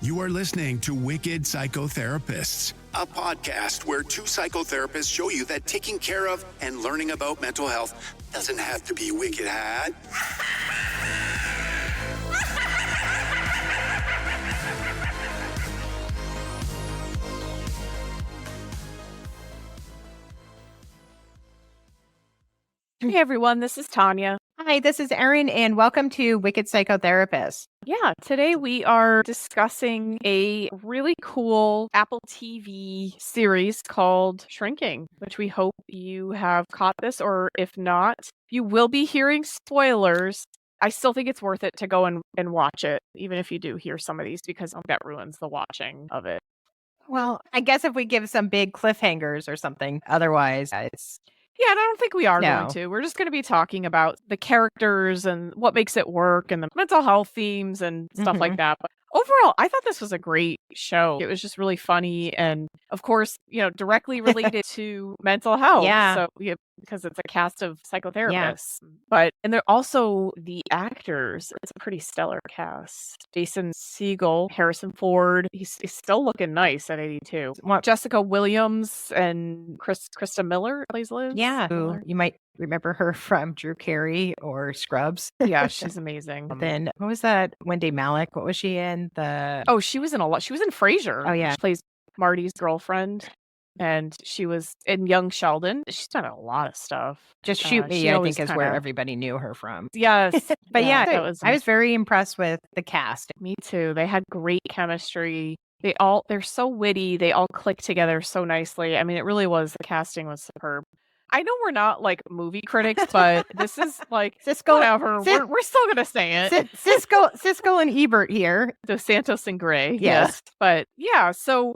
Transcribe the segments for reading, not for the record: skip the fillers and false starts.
You are listening to Wicked Psychotherapists, a podcast where two psychotherapists show you that taking care of and learning about mental health doesn't have to be wicked hot. Hey everyone, this is Tanya. Hi, this is Erin, and welcome to Wicked Psychotherapists. Yeah, today we are discussing a really cool Apple TV series called Shrinking, which we hope you have caught this, or if not, you will be hearing spoilers. I still think it's worth it to go and watch it, even if you do hear some of these, because that ruins the watching of it. Well, I guess if we give some big cliffhangers or something, otherwise it's... Yeah, and I don't think we are going to. We're just going to be talking about the characters and what makes it work and the mental health themes and stuff like that. But overall, I thought this was a great show. It was just really funny and, of course, directly related to mental health. Yeah. So, because it's a cast of psychotherapists. Yeah. And they're also the actors. It's a pretty stellar cast. Jason Segel, Harrison Ford. He's still looking nice at 82. Jessica Williams and Krista Miller plays Liz. Yeah. Who you might remember her from Drew Carey or Scrubs. Yeah, she's amazing. Then what was that? Wendy Malick. What was she in? She was in a lot. She was in Frasier. Oh yeah, she plays Marty's girlfriend, and she was in Young Sheldon. She's done a lot of stuff. Just Shoot Me, I think, is where everybody knew her from. Yes, but I was very impressed with the cast. Me too. They had great chemistry. They're so witty. They all click together so nicely. I mean, it really was. The casting was superb. I know we're not like movie critics, but this is like Cisco. Whatever. We're still gonna say it. Cisco and Ebert here. Dos Santos and Gray. Yes. But yeah, so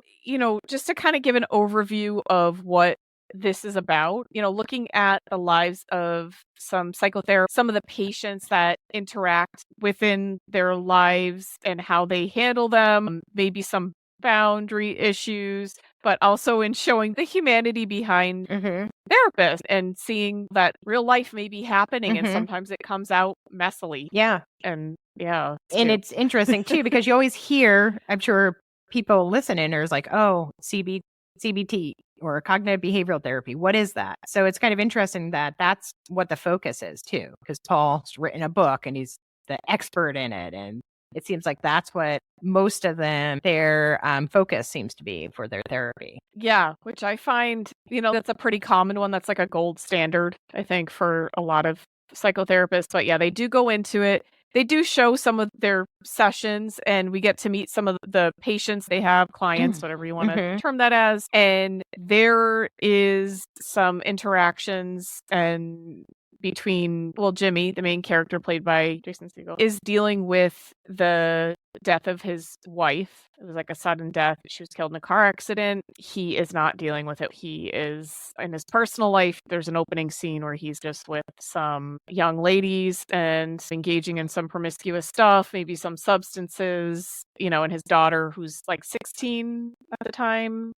just to kind of give an overview of what this is about, looking at the lives of some psychotherapists, some of the patients that interact within their lives and how they handle them, maybe some boundary issues, but also in showing the humanity behind therapists and seeing that real life may be happening and sometimes it comes out messily. Yeah. And yeah. It's interesting too, because you always hear, I'm sure people listening are like, oh, CBT or cognitive behavioral therapy. What is that? So it's kind of interesting that that's what the focus is too, because Paul's written a book and he's the expert in it. And it seems like that's what most of them, their focus seems to be for their therapy. Yeah, which I find, that's a pretty common one. That's like a gold standard, I think, for a lot of psychotherapists. But yeah, they do go into it. They do show some of their sessions and we get to meet some of the patients they have, clients, whatever you want to term that as. And there is some interactions and between, Jimmy, the main character played by Jason Segel, is dealing with the death of his wife. It was like a sudden death. She was killed in a car accident. He is not dealing with it. He is in his personal life. There's an opening scene where he's just with some young ladies and engaging in some promiscuous stuff, maybe some substances, and his daughter, who's like 16 at the time,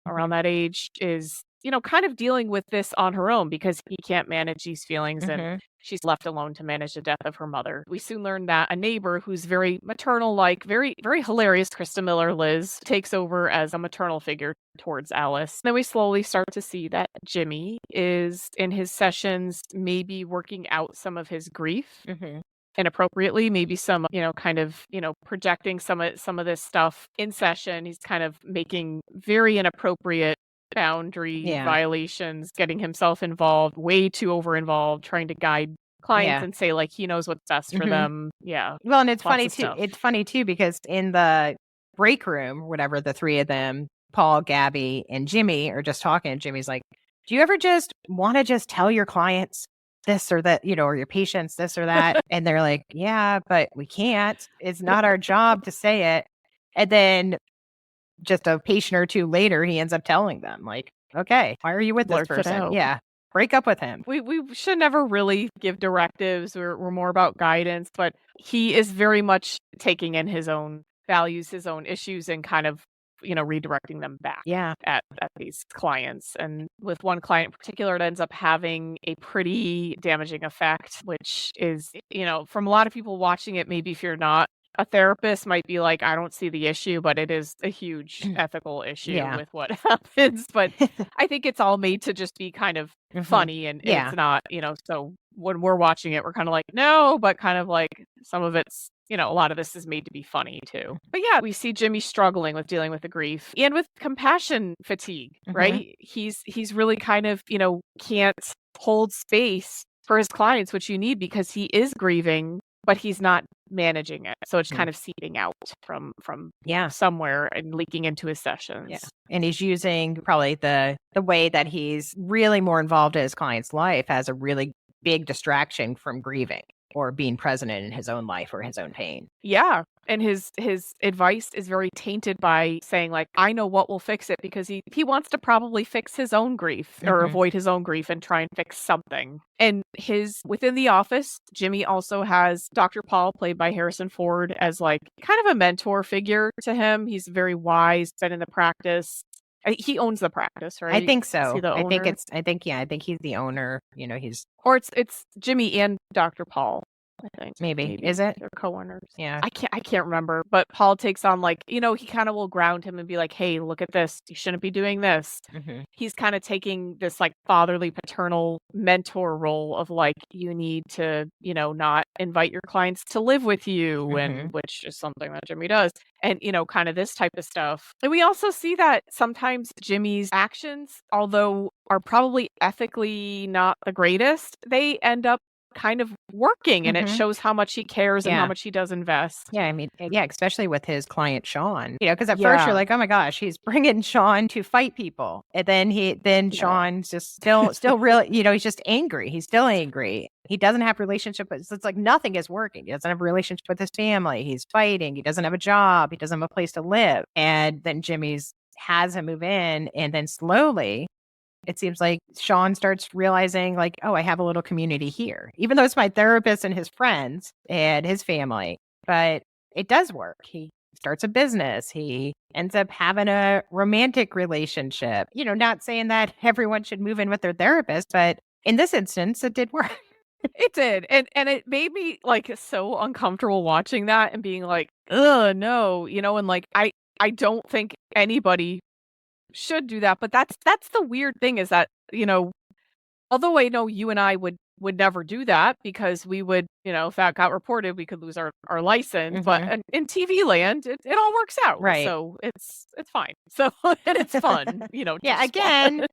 around that age, is kind of dealing with this on her own because he can't manage these feelings and she's left alone to manage the death of her mother. We soon learn that a neighbor who's very maternal-like, very, very hilarious, Krista Miller, Liz, takes over as a maternal figure towards Alice. Then we slowly start to see that Jimmy is in his sessions, maybe working out some of his grief. Inappropriately, maybe some, projecting some of this stuff in session. He's kind of making very inappropriate boundary violations, getting himself involved, way too over involved, trying to guide clients and say like he knows what's best for them. Yeah. Well, and it's funny too. It's funny too because in the break room, whatever, the three of them, Paul, Gabby, and Jimmy are just talking. Jimmy's like, "Do you ever just want to just tell your clients this or that, or your patients this or that?" And they're like, "Yeah, but we can't. It's not our job to say it." And then just a patient or two later, he ends up telling them, like, "Okay, why are you with this person? Yeah, break up with him." We should never really give directives. We're more about guidance, but he is very much taking in his own values, his own issues, and kind of, redirecting them back at these clients. And with one client in particular, it ends up having a pretty damaging effect, which is, from a lot of people watching it, maybe if you're not a therapist might be like, I don't see the issue, but it is a huge ethical issue Yeah. with what happens. But I think it's all made to just be kind of funny, and Yeah. it's not, so when we're watching it, we're kind of like, no, but kind of like some of it's, a lot of this is made to be funny too. But yeah, we see Jimmy struggling with dealing with the grief and with compassion fatigue, right? He's really kind of, can't hold space for his clients, which you need because he is grieving, but he's not managing it. So it's kind of seeping out from somewhere and leaking into his sessions. Yeah. And he's using probably the way that he's really more involved in his client's life as a really big distraction from grieving or being present in his own life or his own pain. Yeah. And his advice is very tainted by saying, like, I know what will fix it, because he wants to probably fix his own grief or avoid his own grief and try and fix something. And within the office, Jimmy also has Dr. Paul, played by Harrison Ford, as like kind of a mentor figure to him. He's very wise, been in the practice. He owns the practice, right? I think so. Is he the owner? I think he's the owner. Or it's Jimmy and Dr. Paul. I think maybe is it? They're co-owners. Yeah, I can't remember. But Paul takes on, like, he kind of will ground him and be like, "Hey, look at this. You shouldn't be doing this." He's kind of taking this like fatherly, paternal mentor role of like, you need to, not invite your clients to live with you, and which is something that Jimmy does, and kind of this type of stuff. And we also see that sometimes Jimmy's actions, although are probably ethically not the greatest, they end up kind of working, and it shows how much he cares and how much he does invest. Yeah, I mean, especially with his client Sean, because at first you're like, oh my gosh, he's bringing Sean to fight people, and then Sean's just still really, he's just angry. He's still angry. He doesn't have a relationship, but it's like nothing is working. He doesn't have a relationship with his family. He's fighting. He doesn't have a job. He doesn't have a place to live. And then Jimmy's has him move in, and then slowly it seems like Sean starts realizing, like, oh, I have a little community here, even though it's my therapist and his friends and his family. But it does work. He starts a business. He ends up having a romantic relationship. Not saying that everyone should move in with their therapist, but in this instance, it did work. It did. And it made me like so uncomfortable watching that and being like, ugh, no, and like, I don't think anybody should do that. But that's the weird thing, is that, although I know you and I would never do that, because we would, if that got reported, we could lose our license. But in TV land, it all works out. Right. So it's fine. So, and it's fun, Yeah. Again, fun.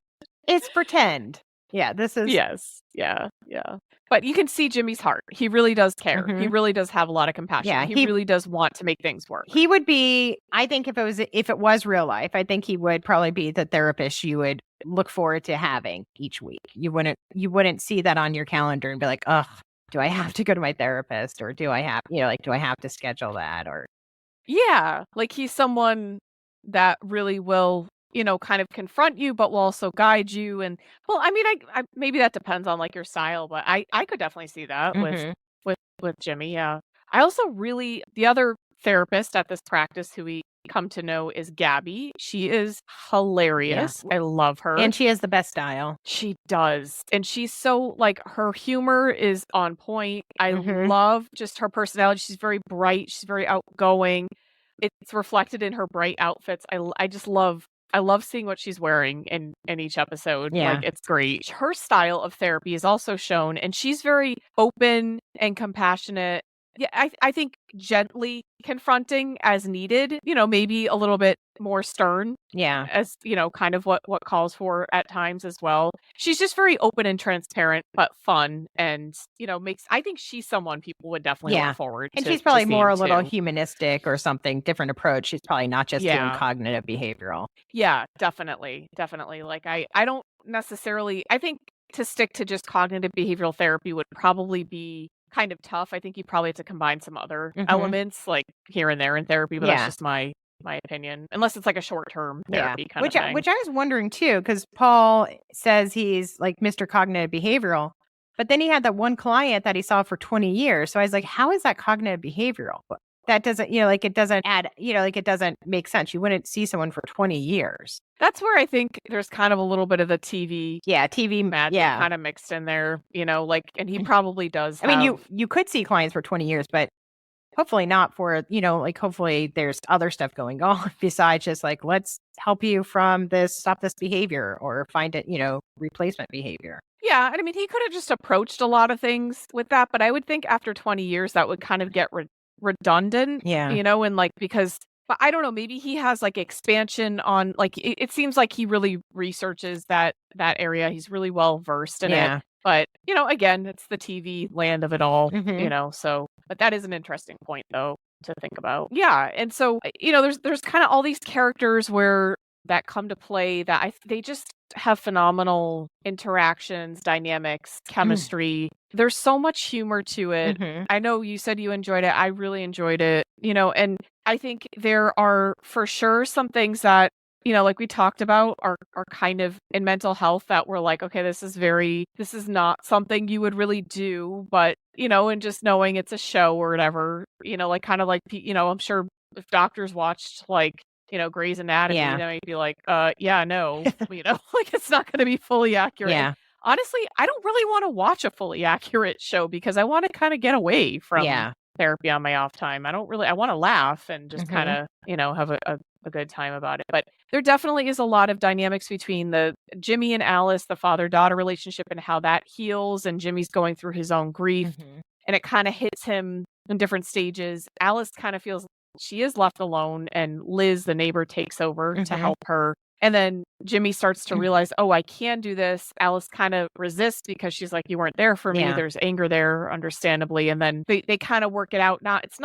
It's pretend. Yeah. This is. Yes. Yeah. Yeah. But you can see Jimmy's heart. He really does care. He really does have a lot of compassion. Yeah, he really does want to make things work. He would be, I think if it was real life, I think he would probably be the therapist you would look forward to having each week. You wouldn't see that on your calendar and be like, ugh, do I have to go to my therapist, or do I have, do I have to schedule that? Or yeah, like he's someone that really will, kind of confront you, but will also guide you. And well, I mean, I maybe that depends on like your style, but I could definitely see that with Jimmy. Yeah. I also the other therapist at this practice who we come to know is Gabby. She is hilarious. Yeah. I love her. And she has the best style. She does. And she's so, like, her humor is on point. I love just her personality. She's very bright. She's very outgoing. It's reflected in her bright outfits. I love seeing what she's wearing in each episode. Yeah. Like, it's great. Her style of therapy is also shown, and she's very open and compassionate. Yeah, I think gently confronting as needed, maybe a little bit more stern. Yeah. As, kind of what calls for at times as well. She's just very open and transparent, but fun, and, I think she's someone people would definitely look forward to. And she's probably more a little humanistic or something, different approach. She's probably not just doing cognitive behavioral. Yeah, definitely. Definitely. Like, I don't necessarily, I think to stick to just cognitive behavioral therapy would probably be kind of tough. I think you probably have to combine some other elements, like here and there in therapy, but that's just my opinion, unless it's like a short-term therapy kind of thing. Which I was wondering too, because Paul says he's like Mr. Cognitive Behavioral, but then he had that one client that he saw for 20 years. So I was like, how is that cognitive behavioral? That doesn't, it doesn't add, it doesn't make sense. You wouldn't see someone for 20 years. That's where I think there's kind of a little bit of the TV magic kind of mixed in there, like, and he probably does. I mean, you could see clients for 20 years, but hopefully not for, like hopefully there's other stuff going on besides just like, let's help you from this, stop this behavior or find it, replacement behavior. Yeah. And I mean, he could have just approached a lot of things with that, but I would think after 20 years that would kind of get redundant, Yeah. and like, because, but I don't know, maybe he has like expansion on, like, it seems like he really researches that area. He's really well versed in it. But, again, it's the TV land of it all, so, but that is an interesting point though to think about. Yeah. And so, there's kind of all these characters that come to play that they just have phenomenal interactions, dynamics, chemistry. There's so much humor to it. I know you said you enjoyed it. I really enjoyed it, and I think there are for sure some things that, like we talked about are kind of in mental health that we're like, okay, this is not something you would really do, but, and just knowing it's a show or whatever, like kind of like, I'm sure if doctors watched like, Grey's Anatomy, you'd be like, yeah, no, like it's not going to be fully accurate. Yeah. Honestly, I don't really want to watch a fully accurate show because I want to kind of get away from therapy on my off time. I want to laugh and just kind of, have a good time about it. But there definitely is a lot of dynamics between the Jimmy and Alice, the father-daughter relationship and how that heals. And Jimmy's going through his own grief and it kind of hits him in different stages. Alice kind of feels she is left alone and Liz, the neighbor, takes over to help her. And then Jimmy starts to realize, oh, I can do this. Alice kind of resists because she's like, you weren't there for me. There's anger there, understandably. And then they kind of work it out. It's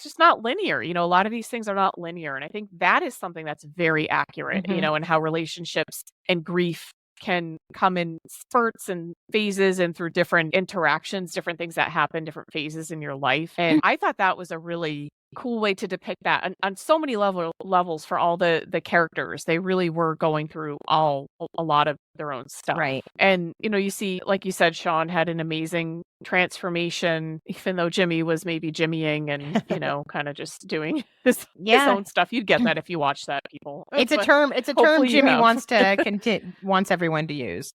just not linear. A lot of these things are not linear. And I think that is something that's very accurate, and how relationships and grief can come in spurts and phases and through different interactions, different things that happen, different phases in your life. And I thought that was a really cool way to depict that on so many levels for all the characters. They really were going through a lot of their own stuff. Right. And, you see, like you said, Sean had an amazing transformation, even though Jimmy was maybe jimmying and, kind of just doing his own stuff. You'd get that if you watch that, people. It's a term Jimmy wants everyone to use.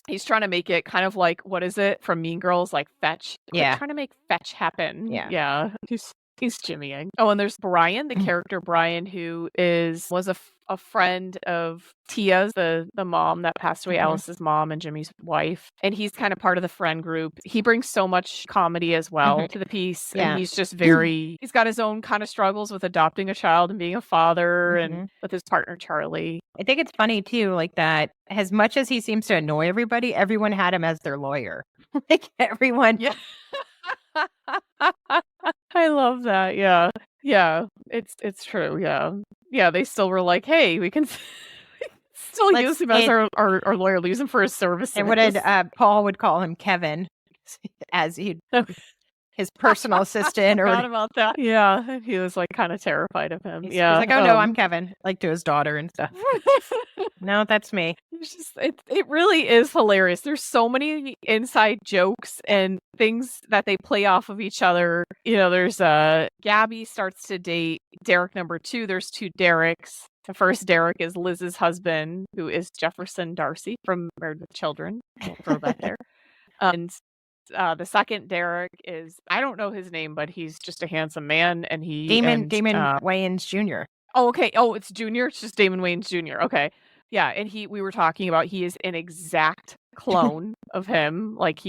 He's trying to make it kind of like, what is it from Mean Girls? Like fetch. Yeah. Trying to make fetch happen. Yeah. He's jimmying. Oh, and there's Brian, the character Brian, who was a friend of Tia's, the mom that passed away, Alice's mom and Jimmy's wife. And he's kind of part of the friend group. He brings so much comedy as well to the piece. And he's just he's got his own kind of struggles with adopting a child and being a father and with his partner, Charlie. I think it's funny too, like that as much as he seems to annoy everybody, everyone had him as their lawyer. Like everyone. Yeah. I love that. Yeah. Yeah. It's true. Yeah. Yeah. They still were like, hey, we can still use him as our lawyer, use him for his services. And what did Paul would call him Kevin as his personal assistant. I forgot about that. Yeah. He was like kind of terrified of him. He's like, oh no, I'm Kevin, like to his daughter and stuff. No, that's me. It's just, it really is hilarious. There's so many inside jokes and things that they play off of each other. There's Gabby starts to date Derek number 2. There's 2 Dereks. The first Derek is Liz's husband, who is Jefferson Darcy from Married with Children. We'll throw that there. And the second Derek is, I don't know his name, but he's just a handsome man. And Damon Wayans Jr. Oh, okay. Oh, it's Junior. It's just Damon Wayans Jr. Okay. Yeah. And we were talking about, he is an exact clone of him. Like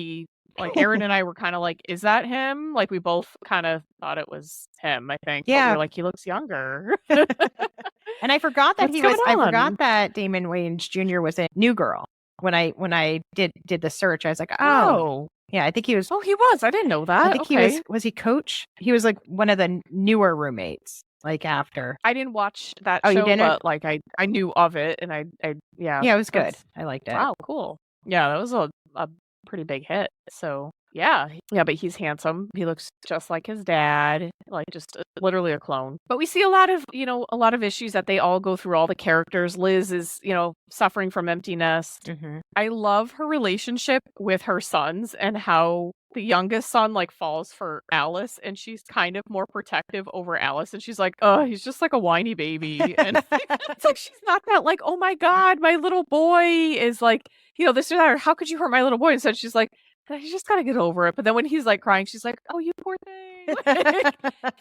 Erin and I were kind of like, is that him? Like we both kind of thought it was him, I think. Yeah. But we're like, he looks younger. And I forgot that I forgot that Damon Wayans Jr. was in New Girl. When I did the search, I was like, oh. Yeah, I think he was. Oh, he was. I didn't know that. I think he was he Coach? He was like one of the newer roommates. Like after. I didn't watch that show, but like I knew of it, and I yeah, it was good. I liked it. Wow, cool. Yeah, that was a pretty big hit. So yeah, but he's handsome. He looks just like his dad, like just literally a clone. But we see a lot of issues that they all go through. All the characters. Liz is suffering from empty nest. I love her relationship with her sons and how the youngest son like falls for Alice and she's kind of more protective over Alice and she's like, oh, he's just like a whiny baby. And it's like, she's not that like, oh my God, my little boy is like, this or that, or how could you hurt my little boy? And so she's like, you just got to get over it. But then when he's like crying, she's like, oh, you poor thing.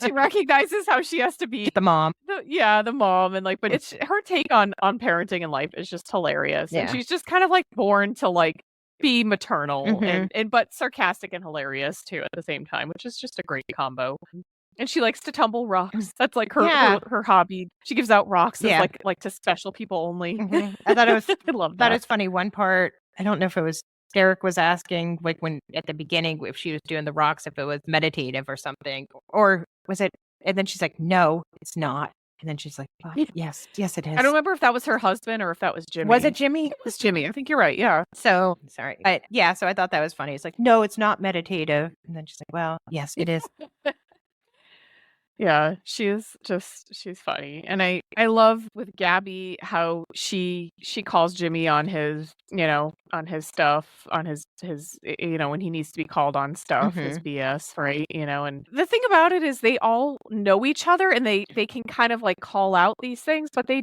She recognizes how she has to be The mom. the mom, and like, but it's her take on parenting and life is just hilarious. And Yeah. she's just kind of like born to like be maternal Mhm. and but sarcastic and hilarious too at the same time, which is just a great combo. And she likes to tumble rocks. That's like Yeah. her hobby. She gives out rocks as Yeah. like to special people only. Mhm. I thought it was I love that that. is funny. One part, I don't know if it was Derek was asking, like when at the beginning, if she was doing the rocks, if it was meditative or something, or was it? And then she's like, "No, it's not." And then she's like, "Oh, yes, yes, it is." I don't remember if that was her husband or if that was Jimmy. Was it Jimmy? It was Jimmy. I think you're right. Yeah. So sorry, but yeah. So I thought that was funny. It's like, no, it's not meditative. And then she's like, "Well, yes, it is." Yeah, she's funny. And I love with Gabby how she calls Jimmy on his, on his stuff, on his when he needs to be called on stuff, his BS, right? And the thing about it is they all know each other and they can kind of like call out these things, but they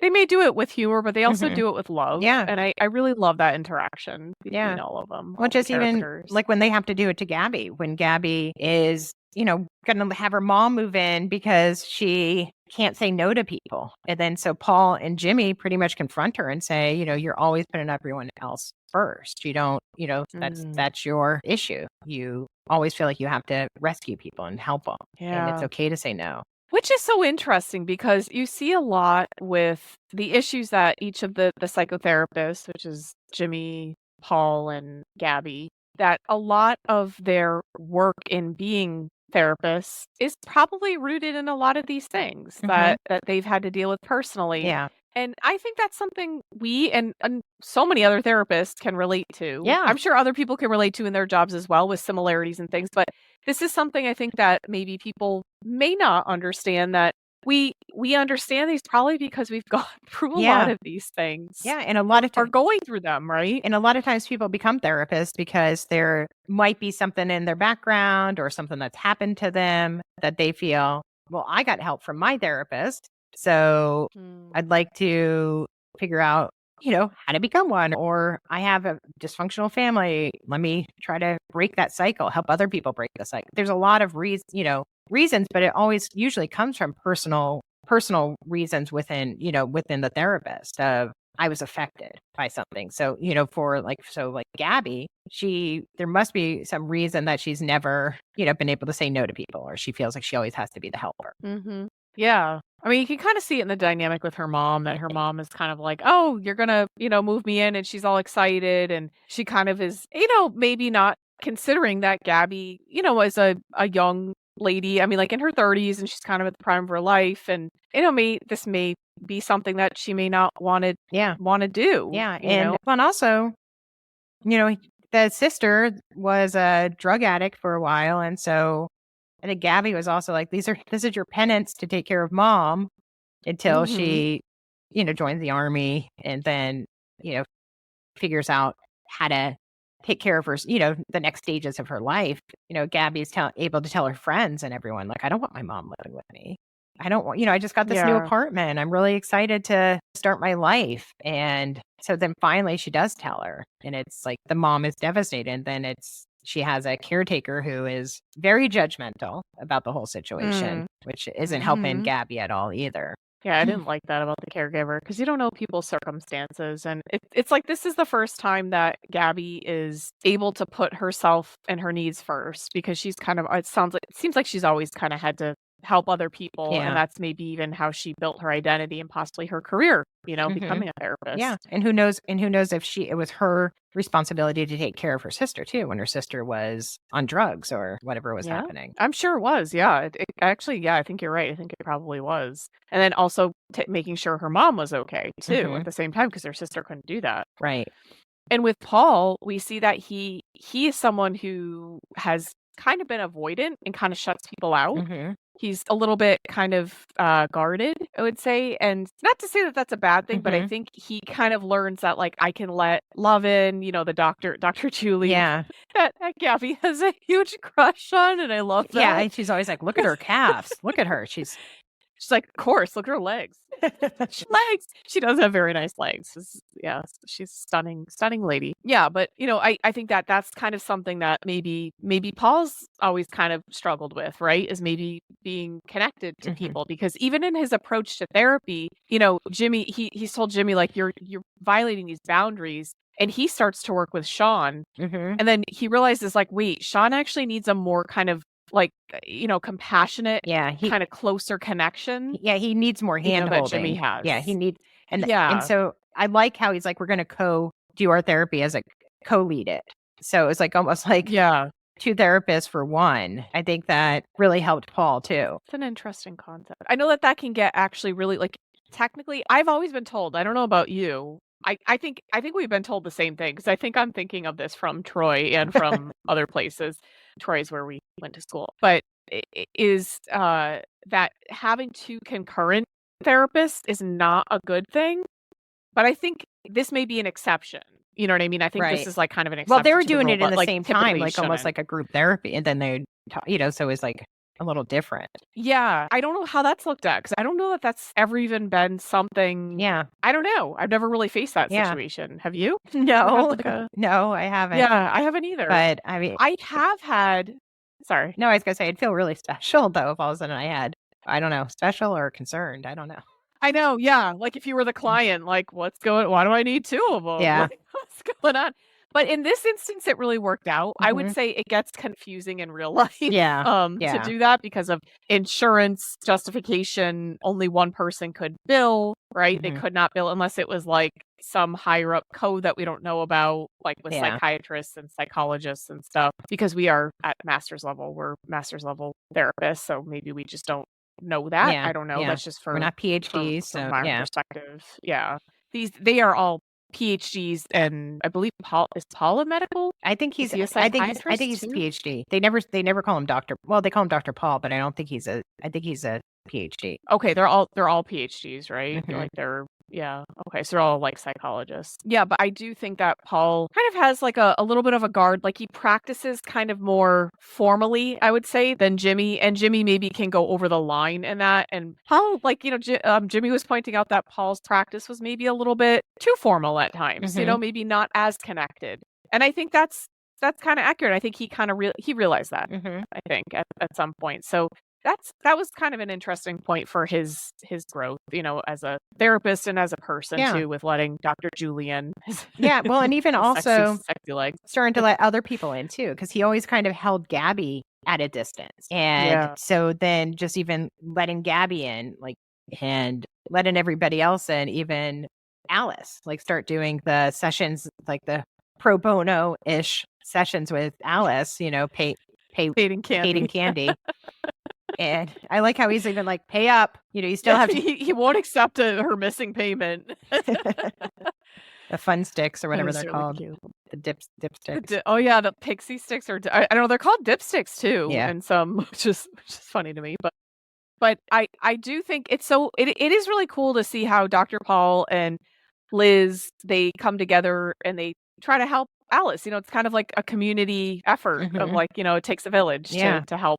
may do it with humor, but they also do it with love. Yeah. And I really love that interaction between Yeah. all of them. Well, just even like when they have to do it to Gabby, when Gabby is, going to have her mom move in because she can't say no to people. And then so Paul and Jimmy pretty much confront her and say, you're always putting everyone else first. You don't, that's your issue. You always feel like you have to rescue people and help them. Yeah. And it's okay to say no. Which is so interesting because you see a lot with the issues that each of the psychotherapists, which is Jimmy, Paul, and Gabby, that a lot of their work in being therapists is probably rooted in a lot of these things that they've had to deal with personally. Yeah. And I think that's something we and so many other therapists can relate to. Yeah. I'm sure other people can relate to in their jobs as well with similarities and things. But this is something I think that maybe people may not understand, that we understand these probably because we've gone through a lot of these things. Yeah. And a lot of are going through them, right? And a lot of times people become therapists because there might be something in their background or something that's happened to them that they feel, well, I got help from my therapist. So I'd like to figure out, how to become one, or I have a dysfunctional family. Let me try to break that cycle, help other people break the cycle. There's a lot of reasons, but it always usually comes from personal reasons within the therapist of, I was affected by something. So, like Gabby, there must be some reason that she's never, been able to say no to people, or she feels like she always has to be the helper. Mm-hmm. Yeah. I mean, you can kind of see it in the dynamic with her mom, that her mom is kind of like, oh, you're going to, move me in. And she's all excited. And she kind of is, maybe not considering that Gabby, is a young lady. I mean, like in her 30s, and she's kind of at the prime of her life. And, this may be something that she may not want to do. Yeah. And also, the sister was a drug addict for a while. And so I think Gabby was also like, this is your penance to take care of mom until she, joins the army and then, figures out how to take care of her, the next stages of her life. Gabby's able to tell her friends and everyone, like, I don't want my mom living with me. I don't want, I just got this new apartment. I'm really excited to start my life. And so then finally she does tell her, and it's like the mom is devastated. And then she has a caretaker who is very judgmental about the whole situation, which isn't helping Gabby at all either. Yeah, I didn't like that about the caregiver, because you don't know people's circumstances. And it's like, this is the first time that Gabby is able to put herself and her needs first, because she's kind of, it seems like she's always kind of had to help other people. Yeah. And that's maybe even how she built her identity and possibly her career, becoming a therapist. Yeah. And who knows if it was her responsibility to take care of her sister too, when her sister was on drugs or whatever was happening. I'm sure it was. Yeah. It actually, I think you're right. I think it probably was. And then also making sure her mom was okay too at the same time, because her sister couldn't do that. Right. And with Paul, we see that he is someone who has kind of been avoidant and kind of shuts people out. He's a little bit kind of guarded, I would say. And not to say that that's a bad thing, but I think he kind of learns that, like, I can let love in, the Dr. Julie. Yeah. That Gabby has a huge crush on. And I love that. Yeah. And she's always like, look at her calves. Look at her. She's She's like, of course, look at her legs. Legs. She does have very nice legs. Yeah, she's stunning lady. Yeah, but I think that's kind of something that maybe Paul's always kind of struggled with, right? Is maybe being connected to people, because even in his approach to therapy, Jimmy, he's told Jimmy, like, you're violating these boundaries. And he starts to work with Sean. And then he realizes, like, wait, Sean actually needs a more kind of like, compassionate, kind of closer connection. Yeah, he needs more hand holding. That Jimmy has. Yeah, he needs, and so I like how he's like, we're going to do our therapy as a co-lead it. So it's like almost like two therapists for one. I think that really helped Paul too. It's an interesting concept. I know that can get actually really, like, technically, I've always been told, I don't know about you, I think we've been told the same thing, because I think I'm thinking of this from Troy and from other places. Troy is where we went to school. But it is that having two concurrent therapists is not a good thing. But I think this may be an exception. You know what I mean? I think this is like kind of an exception. Well, they were doing the it in the like, same time, like almost like a group therapy. And then they, so it's like a little different. Yeah. I don't know how that's looked at, because I don't know that that's ever even been something. Yeah. I don't know. I've never really faced that situation. Have you? No. No, I haven't. Yeah, I haven't either. But I mean, I have had. Sorry. No, I was going to say, I'd feel really special, though, if all of a sudden I had, I don't know, special or concerned. I don't know. I know. Yeah. Like, if you were the client, like, why do I need two of them? Yeah. Like, what's going on? But in this instance, it really worked out. I would say it gets confusing in real life. To do that, because of insurance justification. Only one person could bill, right? They could not bill unless it was like some higher up code that we don't know about, like with psychiatrists and psychologists and stuff, because we are at master's level. We're master's level therapists. So maybe we just don't know that. I don't know. That's just we're not PhDs. From my perspective. Yeah. They are all PhDs, and I believe Paul a medical. I think he's. I think he's a PhD. They never call him Doctor. Well, they call him Dr. Paul, but I don't think he's a. I think he's a PhD. Okay, they're all PhDs, right? Like they're. Yeah. Okay. So they're all like psychologists. Yeah. But I do think that Paul kind of has like a little bit of a guard. Like, he practices kind of more formally, I would say, than Jimmy. And Jimmy maybe can go over the line in that. And Paul, like, Jimmy was pointing out that Paul's practice was maybe a little bit too formal at times, maybe not as connected. And I think that's kind of accurate. I think he kind of he realized that, I think, at some point. So that was kind of an interesting point for his growth, as a therapist and as a person too, with letting Dr. Julian. Well, and even also sexy legs, starting to let other people in too, because he always kind of held Gabby at a distance, and so then just even letting Gabby in, like, and letting everybody else in, even Alice, like, start doing the sessions, like the pro bono ish sessions with Alice, hating candy. And I like how he's even like, pay up. You still have to. He won't accept her missing payment. The fun sticks or whatever they're called. Cute. The dipsticks. The pixie sticks, or I don't know. They're called dipsticks too. Yeah. And some, which is funny to me. But I do think it is really cool to see how Dr. Paul and Liz, they come together and they try to help Alice. It's kind of like a community effort of, like, it takes a village to help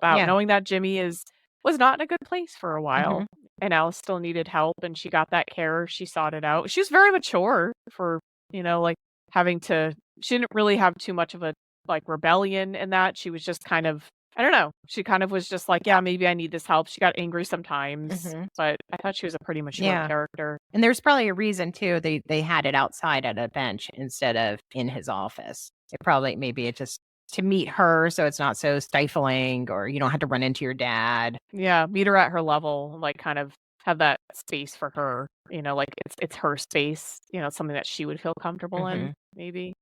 out, knowing that Jimmy was not in a good place for a while, and Alice still needed help, and she got that care. She sought it out. She was very mature for, like, she didn't really have too much of a, like, rebellion in that. She was just kind of, I don't know. She kind of was just like, yeah, maybe I need this help. She got angry sometimes, but I thought she was a pretty mature character. And there's probably a reason too. They had it outside at a bench instead of in his office. Maybe it just to meet her, so it's not so stifling, or you don't have to run into your dad. Yeah, meet her at her level, like, kind of have that space for her. Like, it's her space. Something that she would feel comfortable in, maybe.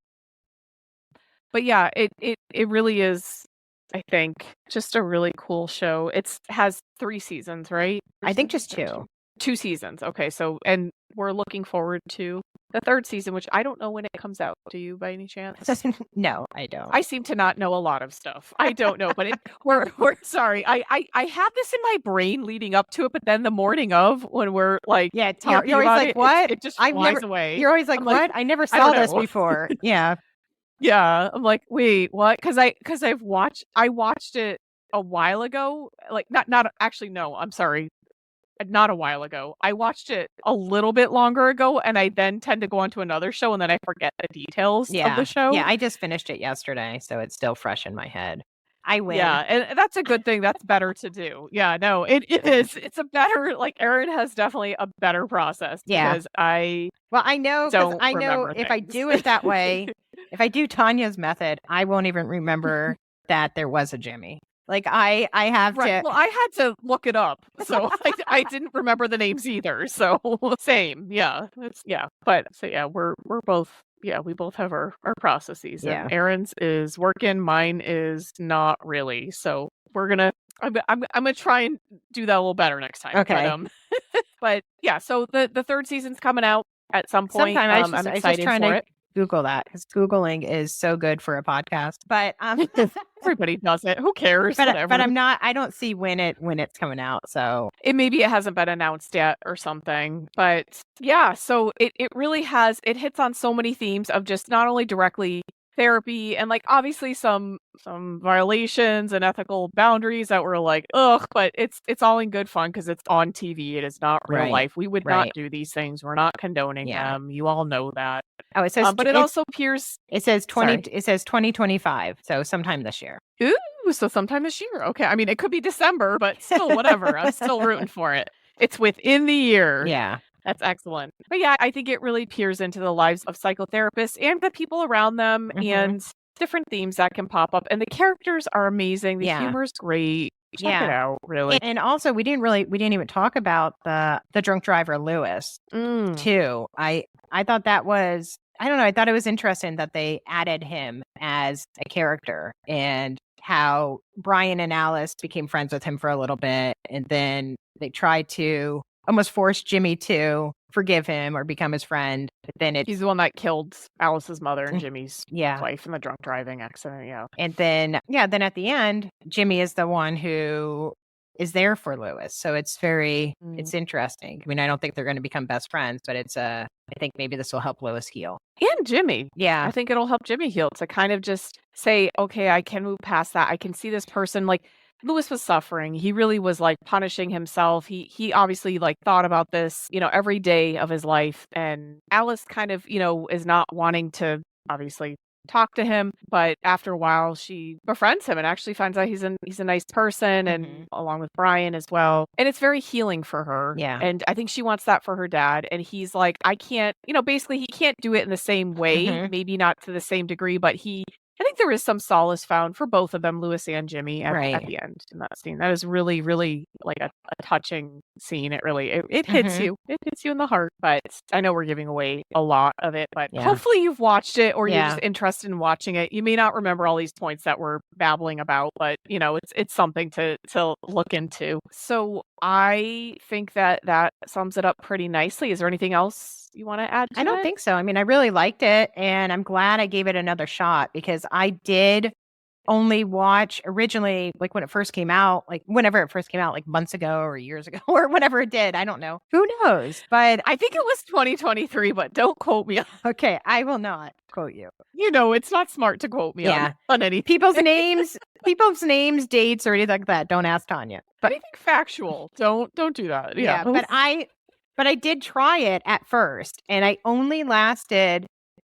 But yeah, it really is. I think just a really cool show. It has 3 seasons, right? I think just 2. 2 seasons. Okay, so, and we're looking forward to the 3rd season, which I don't know when it comes out. Do you, by any chance? No, I don't. I seem to not know a lot of stuff. I don't know, but we're sorry. I had this in my brain leading up to it, but then the morning of, when we're like, you're always like, what? It just flies away. You're always like, what? Like, I never saw this before. Yeah. Yeah, I'm like, wait, what? Because I watched it a while ago. Like, not actually. No, I'm sorry. not a while ago. I watched it a little bit longer ago, and I then tend to go on to another show, and then I forget the details of the show. Yeah, I just finished it yesterday, so it's still fresh in my head. I win. Yeah, and that's a good thing. That's better to do. Yeah, no, it is. It's a better, like, Erin has definitely a better process. Yeah. Because I know if I do it that way, if I do Tanya's method, I won't even remember that there was a Jimmy. Like I have to. Well, I had to look it up, so I didn't remember the names either. So same, yeah, But so yeah, we're both. Yeah, we both have our processes. Yeah. And Erin's is working, mine is not really. So we're gonna. I'm gonna try and do that a little better next time. Okay. But yeah, so the third season's coming out at some point. Sometime. I'm excited for it. Google that because Googling is so good for a podcast. But everybody does it. Who cares? But Whatever. But I'm not. I don't see when it's coming out. So maybe it hasn't been announced yet or something. But yeah, so it really has. It hits on so many themes of just not only directly therapy and like obviously some violations and ethical boundaries that were like ugh, but it's all in good fun because it's on TV. It is not real life. We would not do these things. We're not condoning them. You all know that. Oh, it says, but it also appears. It says 2025. So sometime this year. Ooh, so sometime this year. Okay, I mean it could be December, but still, whatever. I'm still rooting for it. It's within the year. Yeah. That's excellent. But yeah, I think it really peers into the lives of psychotherapists and the people around them and different themes that can pop up. And the characters are amazing. The humor's great. Check it out, really. And also, we didn't even talk about the drunk driver Lewis too. I thought that was, I don't know, I thought it was interesting that they added him as a character and how Brian and Alice became friends with him for a little bit, and then they tried to almost force Jimmy to forgive him or become his friend. But then he's the one that killed Alice's mother and Jimmy's wife in the drunk driving accident. Yeah. And then at the end, Jimmy is the one who is there for Lewis. So it's it's interesting. I mean, I don't think they're going to become best friends, but I think maybe this will help Lewis heal. And Jimmy. Yeah. I think it'll help Jimmy heal to kind of just say, okay, I can move past that. I can see this person like Lewis was suffering. He really was like punishing himself. He obviously like thought about this, every day of his life. And Alice kind of, is not wanting to obviously talk to him, but after a while she befriends him and actually finds out he's a nice person and along with Brian as well. And it's very healing for her. Yeah. And I think she wants that for her dad. And he's like, I can't, basically he can't do it in the same way, maybe not to the same degree, but I think there is some solace found for both of them, Lewis and Jimmy, at the end in that scene. That is really, really like a touching scene. It really it hits you. It hits you in the heart. But I know we're giving away a lot of it. But hopefully you've watched it or you're just interested in watching it. You may not remember all these points that we're babbling about, but it's something to look into. So I think that sums it up pretty nicely. Is there anything else you want to add to I don't think so. I mean, I really liked it, and I'm glad I gave it another shot because I did only watch originally, like when it first came out, like whenever it first came out, like months ago or years ago or whenever it did. I don't know. Who knows? But I think it was 2023, but don't quote me. Okay, I will not quote you. It's not smart to quote me on any people's names, dates, or anything like that. Don't ask Tanya. But anything factual. Don't do that. Yeah. But I did try it at first, and I only lasted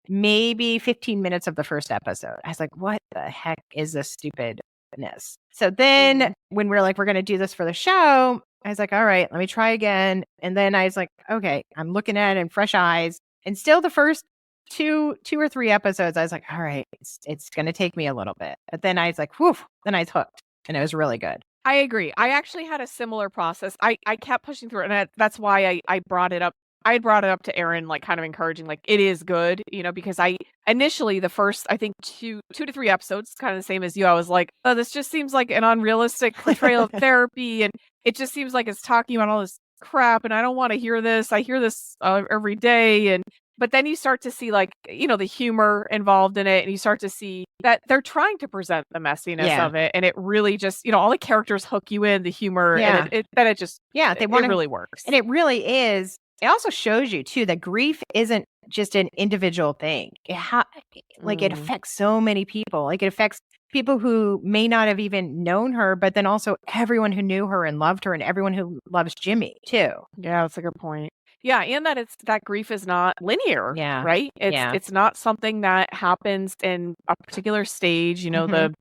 maybe 15 minutes of the first episode. I was like, what the heck is this stupidness? So then when we're like, we're going to do this for the show, I was like, all right, let me try again. And then I was like, okay, I'm looking at it in fresh eyes. And still the first two or three episodes, I was like, all right, it's going to take me a little bit. But then I was like, whew, then I was hooked, and it was really good. I agree. I actually had a similar process. I kept pushing through it, and that's why I brought it up. I brought it up to Erin, like kind of encouraging, like it is good, because I initially the first, I think 2 to 3 episodes, kind of the same as you. I was like, oh, this just seems like an unrealistic portrayal of therapy. And it just seems like it's talking about all this crap. And I don't want to hear this. I hear this every day. But then you start to see like, the humor involved in it. And you start to see that they're trying to present the messiness of it. And it really just, all the characters hook you in, the humor. And it just, they want it really works. And it really is it also shows you too that grief isn't just an individual thing. It affects so many people. Like it affects people who may not have even known her, but then also everyone who knew her and loved her and everyone who loves Jimmy too. Yeah, that's a good point. Yeah, and that grief is not linear, Yeah. right? It's not something that happens in a particular stage, the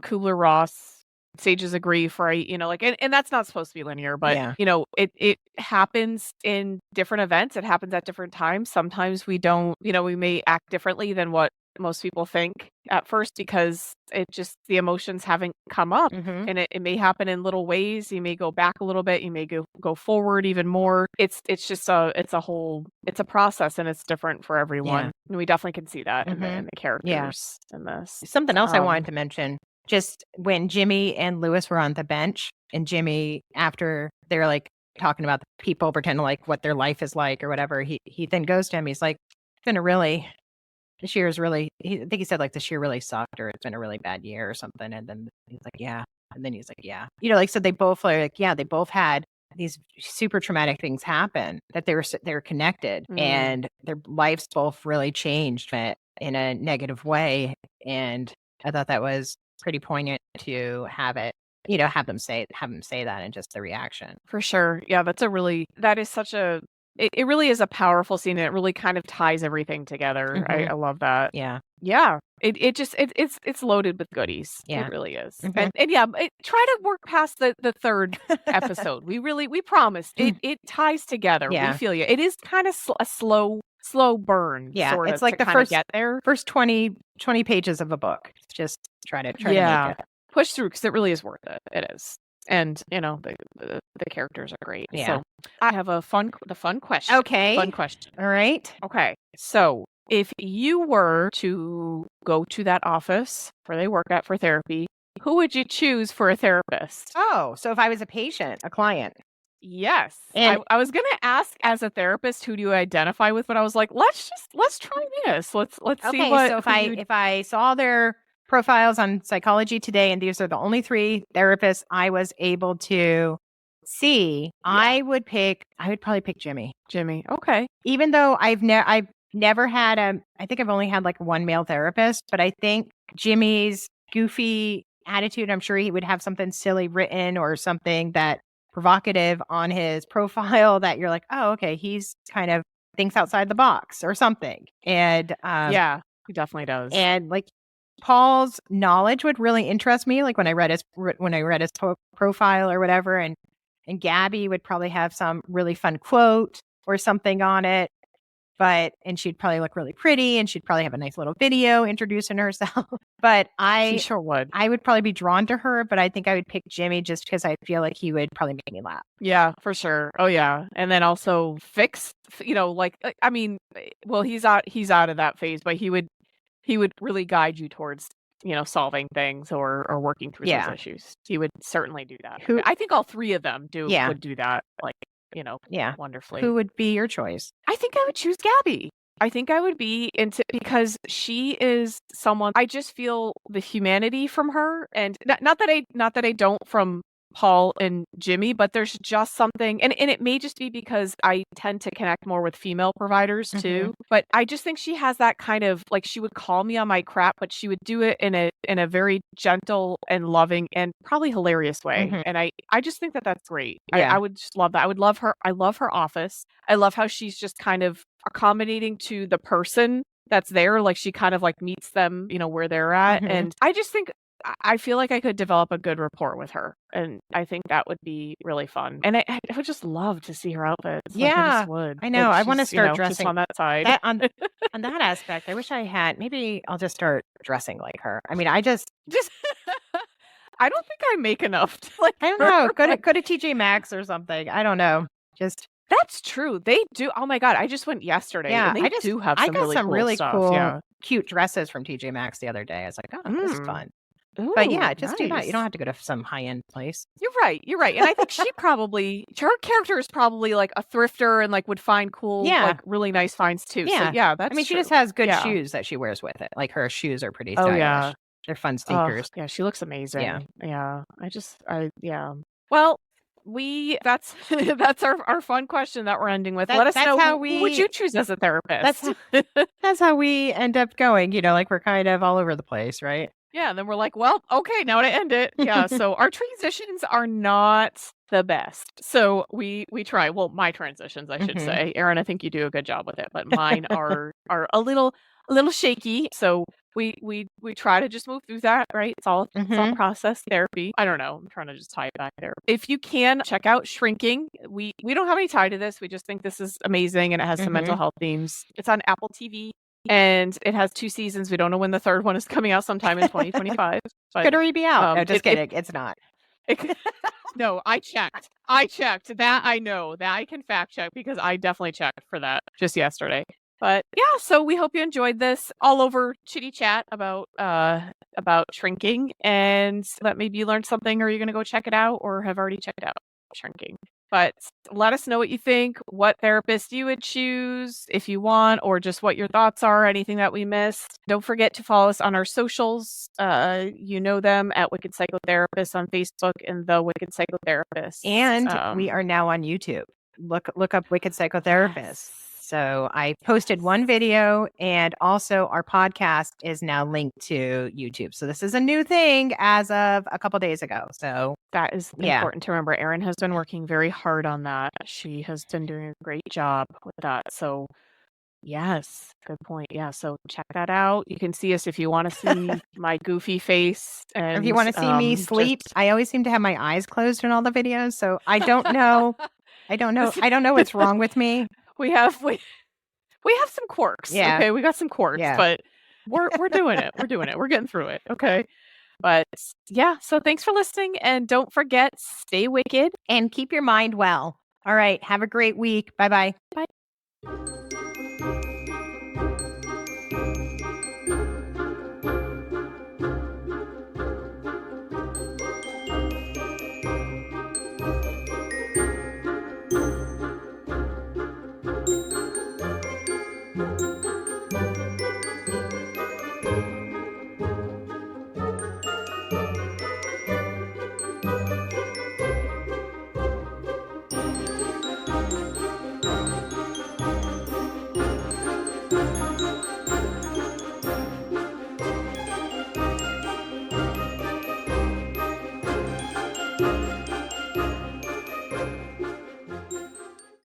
Kubler-Ross stages of grief, right? And that's not supposed to be linear, but it happens in different events. It happens at different times. Sometimes we don't, we may act differently than what most people think at first because the emotions haven't come up, and it may happen in little ways. You may go back a little bit, you may go forward even more. It's a process, and it's different for everyone. And we definitely can see that in the characters in this. Something else I wanted to mention, just when Jimmy and Lewis were on the bench, and Jimmy, after they're like talking about the people, pretending like what their life is like or whatever, he then goes to him, he's like, this year is really, I think he said like this year really sucked, or it's been a really bad year or something. And then he's like, yeah. And then he's like, yeah. So they both they both had these super traumatic things happen, that they were connected, and their lives both really changed in a negative way. And I thought that was pretty poignant to have them say that, and just the reaction. For sure. Yeah, that is such a, it really is a powerful scene, and it really kind of ties everything together. I love that. Yeah. Yeah. It's loaded with goodies. Yeah. It really is. And try to work past the third episode. We promised it ties together. Yeah. We feel you. It is kind of a slow burn. Yeah. Sort of, it's like the first 20 pages of a book. Just try to make it. Push through, because it really is worth it. It is. And the characters are great. Yeah. So I have the fun question. Okay. Fun question. All right. Okay. So if you were to go to that office where they work at for therapy, who would you choose for a therapist? Oh, so if I was a patient, a client. Yes. And I was going to ask, as a therapist, who do you identify with? But I was like, let's try this. Let's see what. So if I saw their profiles on Psychology Today, and these are the only 3 therapists I was able to see, I would probably pick Jimmy. Jimmy. Okay. Even though I've never had I think I've only had like one male therapist, but I think Jimmy's goofy attitude, I'm sure he would have something silly written or something that provocative on his profile that you're like, oh, okay, he's kind of thinks outside the box or something. And he definitely does. And like, Paul's knowledge would really interest me, like when I read his profile or whatever, and Gabby would probably have some really fun quote or something on it, and she'd probably look really pretty, and she'd probably have a nice little video introducing herself. But she sure would. I would probably be drawn to her, but I think I would pick Jimmy just because I feel like he would probably make me laugh. Yeah, for sure. Oh yeah, and then also he's out of that phase, but he would really guide you towards, solving things or working through those issues. He would certainly do that. I think all 3 of them would do that, wonderfully. Who would be your choice? I think I would choose Gabby. I think I would be because she is someone, I just feel the humanity from her, and not that I don't from Paul and Jimmy, but there's just something, and it may just be because I tend to connect more with female providers too, but I just think she has that kind of, like, she would call me on my crap, but she would do it in a very gentle and loving and probably hilarious way. And I just think that that's great. I would just love that. I would love her. I love her office. I love how she's just kind of accommodating to the person that's there. Like, she kind of like meets them, where they're at. And I just think, I feel like I could develop a good rapport with her, and I think that would be really fun. And I would just love to see her outfits. Yeah, I just would. I know. I want to start dressing just on that side. on that aspect. I wish I had. Maybe I'll just start dressing like her. I mean, I just I don't think I make enough. I don't know. Go to TJ Maxx or something. I don't know. Just. That's true. They do. Oh my God. I just went yesterday. Yeah. And they do have some really cool really stuff. Cool, cute dresses from TJ Maxx the other day. I was like, oh, this is fun. Ooh, but yeah, just do nice. that. You don't have to go to some high-end place. You're right. And I think her character is probably like a thrifter and like would find cool, like really nice finds too. Yeah. So yeah, that's she just has good shoes that she wears with it. Like, her shoes are pretty stylish. They're fun sneakers. Yeah, she looks amazing. Yeah. Well, that's that's our fun question that we're ending with. Let us that's know how who would you choose as a therapist. That's how we end up going, like we're kind of all over the place, right? Yeah, and then we're like, well, okay, now to end it. Yeah, so our transitions are not the best. So we try. Well, my transitions, I should say. Erin, I think you do a good job with it, but mine are a little shaky. So we try to just move through that, right? It's all process therapy. I don't know. I'm trying to just tie it back there. If you can check out Shrinking. We don't have any tie to this. We just think this is amazing and it has some mental health themes. It's on Apple TV. And it has 2 seasons. We don't know when the third one is coming out, sometime in 2025. But, could already be out. No, just kidding. It's not. No, I checked. That I know. That I can fact check because I definitely checked for that just yesterday. But yeah, so we hope you enjoyed this all over chitty chat about Shrinking, and that maybe you learned something, or you're gonna go check it out, or have already checked out Shrinking. But let us know what you think, what therapist you would choose if you want, or just what your thoughts are, anything that we missed. Don't forget to follow us on our socials. You know them at Wicked Psychotherapists on Facebook and The Wicked Psychotherapists. And we are now on YouTube. Look up Wicked Psychotherapists. Yes. So I posted one video, and also our podcast is now linked to YouTube. So this is a new thing as of a couple days ago. So that is important to remember. Erin has been working very hard on that. She has been doing a great job with that. So yes, good point. Yeah, so check that out. You can see us if you want to see my goofy face, and if you want to see me sleep. I always seem to have my eyes closed in all the videos, so I don't know. I don't know what's wrong with me. We have some quirks. Yeah. Okay, we got some quirks, but we're doing it. We're doing it. We're getting through it. Okay. But yeah, so thanks for listening, and don't forget, stay wicked and keep your mind well. All right, have a great week. Bye-bye. Bye.